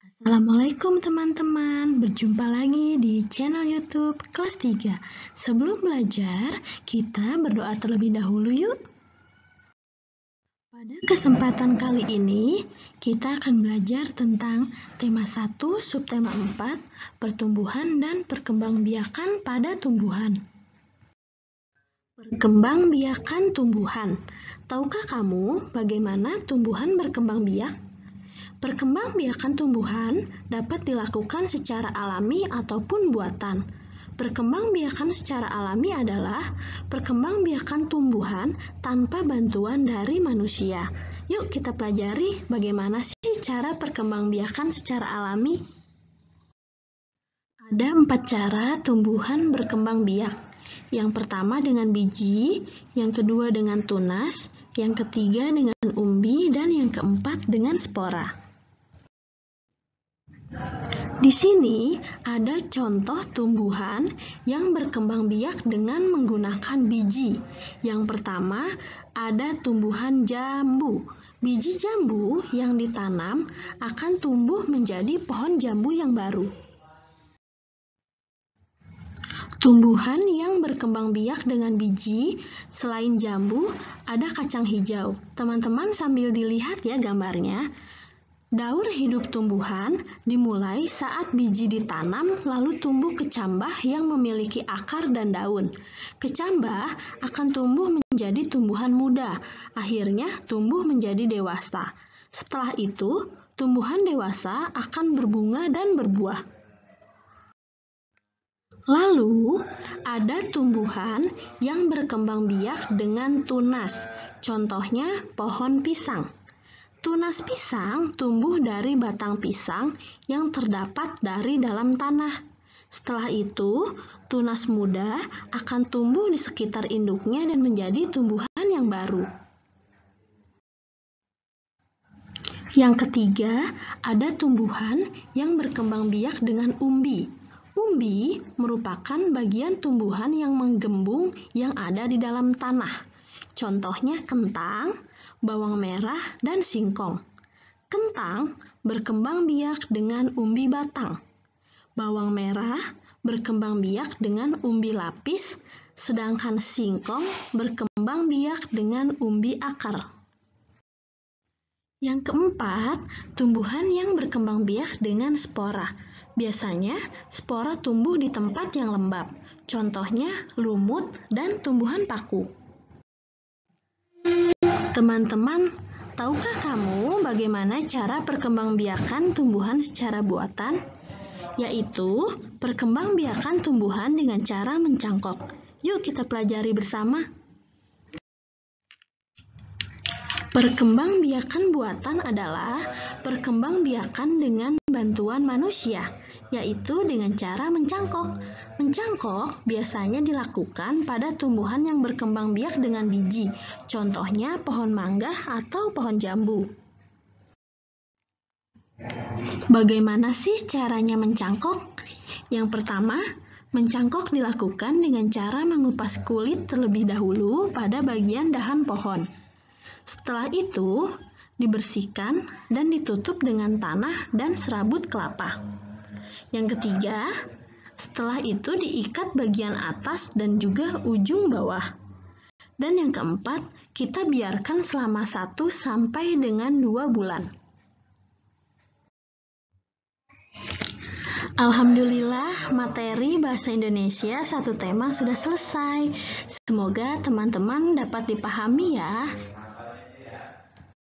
Assalamualaikum teman-teman, berjumpa lagi di channel YouTube kelas 3. Sebelum belajar, kita berdoa terlebih dahulu yuk. Pada kesempatan kali ini, kita akan belajar tentang tema 1, subtema 4, pertumbuhan dan perkembangbiakan pada tumbuhan. Perkembangbiakan tumbuhan. Tahukah kamu bagaimana tumbuhan berkembang biak? Perkembangbiakan tumbuhan dapat dilakukan secara alami ataupun buatan. Perkembangbiakan secara alami adalah perkembangbiakan tumbuhan tanpa bantuan dari manusia. Yuk kita pelajari bagaimana sih cara perkembangbiakan secara alami. Ada 4 cara tumbuhan berkembang biak. Yang pertama dengan biji, yang kedua dengan tunas, yang ketiga dengan umbi, dan yang keempat dengan spora. Di sini ada contoh tumbuhan yang berkembang biak dengan menggunakan biji. Yang pertama ada tumbuhan jambu. Biji jambu yang ditanam akan tumbuh menjadi pohon jambu yang baru. Tumbuhan yang berkembang biak dengan biji selain jambu ada kacang hijau. Teman-teman sambil dilihat ya gambarnya. Daur hidup tumbuhan dimulai saat biji ditanam lalu tumbuh kecambah yang memiliki akar dan daun. Kecambah akan tumbuh menjadi tumbuhan muda, akhirnya tumbuh menjadi dewasa. Setelah itu, tumbuhan dewasa akan berbunga dan berbuah. Lalu, ada tumbuhan yang berkembang biak dengan tunas, contohnya pohon pisang. Tunas pisang tumbuh dari batang pisang yang terdapat dari dalam tanah. Setelah itu, tunas muda akan tumbuh di sekitar induknya dan menjadi tumbuhan yang baru. Yang ketiga, ada tumbuhan yang berkembang biak dengan umbi. Umbi merupakan bagian tumbuhan yang menggembung yang ada di dalam tanah. Contohnya kentang, bawang merah, dan singkong. Kentang berkembang biak dengan umbi batang. Bawang merah berkembang biak dengan umbi lapis, sedangkan singkong berkembang biak dengan umbi akar. Yang keempat, tumbuhan yang berkembang biak dengan spora. Biasanya, spora tumbuh di tempat yang lembab, contohnya lumut dan tumbuhan paku. Teman-teman, tahukah kamu bagaimana cara perkembangbiakan tumbuhan secara buatan? Yaitu perkembangbiakan tumbuhan dengan cara mencangkok. Yuk kita pelajari bersama. Perkembangbiakan buatan adalah perkembangbiakan dengan bantuan manusia, yaitu dengan cara mencangkok. Mencangkok biasanya dilakukan pada tumbuhan yang berkembang biak dengan biji, contohnya pohon mangga atau pohon jambu. Bagaimana sih caranya mencangkok? Yang pertama, mencangkok dilakukan dengan cara mengupas kulit terlebih dahulu pada bagian dahan pohon. Setelah itu, dibersihkan dan ditutup dengan tanah dan serabut kelapa. Yang ketiga, setelah itu diikat bagian atas dan juga ujung bawah. Dan yang keempat, kita biarkan selama 1 sampai dengan 2 bulan. Alhamdulillah, materi Bahasa Indonesia 1 tema sudah selesai. Semoga teman-teman dapat dipahami ya.